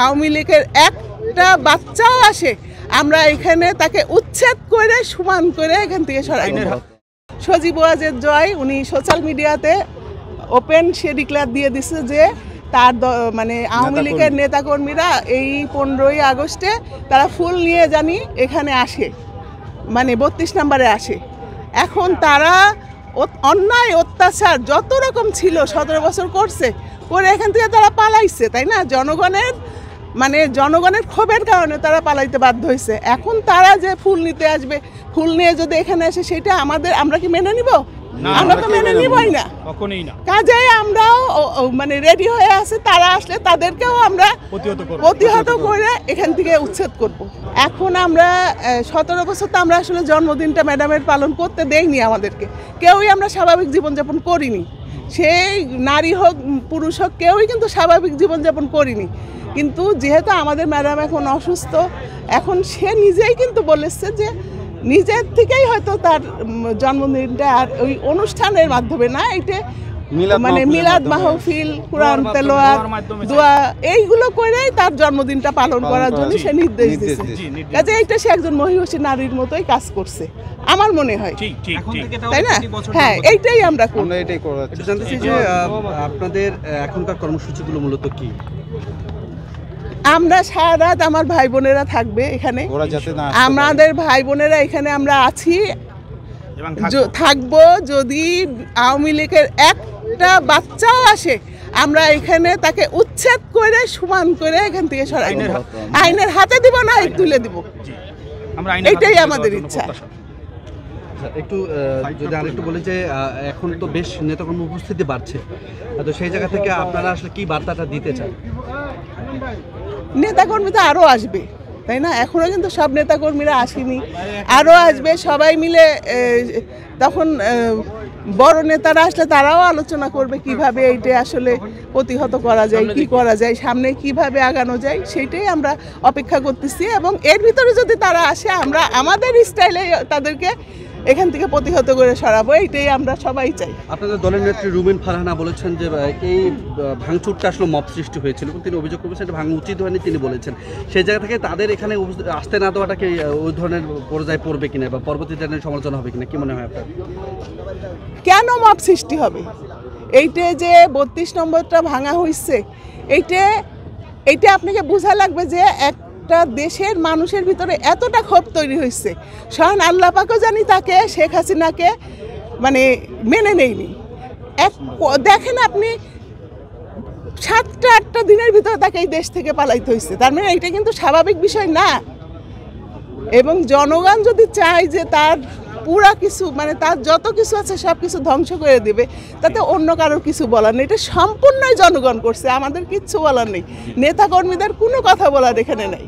আওয়ামী লীগের একটা বাচ্চাও আসে আমরা এখানে তাকে উচ্ছেদ করে সমান করে এখান থেকে সরাই দেব। সজীব ওয়াজেদ জয় উনি সোশ্যাল মিডিয়াতে ওপেন সে ডিক্লেয়ার দিয়ে দিছে যে তার মানে আওয়ামী লীগের নেতাকর্মীরা এই 15ই আগস্টে তারা ফুল নিয়ে জানি এখানে আসে, মানে 32 নম্বরে আসে। এখন তারা অন্যায় অত্যাচার যত রকম ছিল 17 বছর করছে, করে এখান থেকে তারা পালাইছে, তাই না? জনগণের ক্ষোভের কারণে তারা পালাইতে বাধ্য হয়েছে। এখন তারা যে ফুল নিতে আসবে, ফুল নিয়ে যদি এখানে আসে, সেটা আমরা কি মেনে নিব? আমরা তো মেনে নিবই না, কখনোই না। কাজেই আমরাও মানে রেডি হয়ে আছে, তারা আসলে তাদেরকেও আমরা প্রতিহত করে এখান থেকে উচ্ছেদ করব। এখন আমরা 17 বছর তো আমরা আসলে জন্মদিনটা ম্যাডামের পালন করতে দেইনি, আমাদেরকে কেউই আমরা স্বাভাবিক জীবনযাপন করিনি। সেই নারী হোক পুরুষ হোক কেউই কিন্তু স্বাভাবিক জীবনযাপন করিনি। কিন্তু যেহেতু আমাদের ম্যাডাম এখন অসুস্থ, এখন সে নিজেই কিন্তু বলেছে যে নিজের থেকেই হয়তো তার জন্মদিনটা আর ওই অনুষ্ঠানের মাধ্যমে না, এটা মানে মিলাদ মাহফিল, কোরআন তেলাওয়াত, দোয়া এইগুলো করেই তার জন্মদিনটা পালন করার জন্য সে নির্দেশ দিয়েছে। কাজে এইটা সে একজন মহিষী নারীর মতোই কাজ করছে আমার মনে হয়, তাই না? হ্যাঁ, এইটাই আমরা জানতে চাই যে আপনাদের এখনকার কর্মসূচিগুলো মূলত কি? আমরা সারা রাত আমার ভাই বোনেরা থাকবে এখানে, আমাদের ভাই বোনেরা এখানে আমরা আছি থাকবো। যদি আওয়ামী লীগের একটা বাচ্চাও আসে আমরা এখানে তাকে উচ্ছেদ করে সমান করে এখান থেকে সরাই দেব, আইনের হাতে দিব না, তুলে দিব, এটাই আমাদের ইচ্ছা। একটু যদি আরেকটু বলি যে এখন তো বেশ নেতাকর্মী উপস্থিতি বাড়ছে, তো সেই জায়গা থেকে আপনারা আসলে কি বার্তাটা দিতে চান? নেতাকর্মী তো আরও আসবে, তাই না? এখনও কিন্তু সব নেতাকর্মীরা আসেনি, আরও আসবে সবাই মিলে। তখন বড় নেতারা আসলে তারাও আলোচনা করবে কিভাবে এইটা আসলে প্রতিহত করা যায়, কি করা যায়, সামনে কিভাবে আগানো যায়, সেইটাই আমরা অপেক্ষা করতেছি। এবং এর ভিতরে যদি তারা আসে আমরা আমাদের স্টাইলে তাদেরকে এখান থেকে প্রতিহত করে সরাবো, এইটাই আমরা সবাই চাই। আপনাদের দলের নেত্রী রুমিন ফারহানা বলেছেন যে এই ভাঙচুরটা আসলে মব সৃষ্টি হয়েছিল, তিনি অভিযোগ করেছেন এটা ভাঙা উচিত হয়নি, তিনি বলেছেন। সেই জায়গা থেকে তাদের এখানে আসতে না দেওয়াটাকে ওই ধরনের পর্যায়ে পড়বে কিনা বা পরবর্তী ধরনের সমালোচনা হবে কিনা, কি মনে হয় আপনার? কেন মব সৃষ্টি হবে? এইটা যে 32 নম্বরটা ভাঙা হয়েছে, এইটা আপনাকে বোঝা লাগবে যে একটা দেশের মানুষের ভিতরে এতটা ক্ষোভ তৈরি হয়েছে। স্বয়ং আল্লাহ পাকও জানি তাকে, শেখ হাসিনাকে মানে মেনে নেয়নি। দেখেন আপনি 7-8টা দিনের ভিতরে তাকে এই দেশ থেকে পালাইতে হয়েছে, তার মানে এইটা কিন্তু স্বাভাবিক বিষয় না। এবং জনগণ যদি চায় যে তার পুরা কিছু মানে তার যত কিছু আছে সব কিছু ধ্বংস করে দেবে, তাতে অন্য কারোর কিছু বলার নেই। এটা সম্পূর্ণই জনগণ করছে, আমাদের কিচ্ছু বলার নেই, নেতাকর্মীদের কোনো কথা বলার এখানে নাই।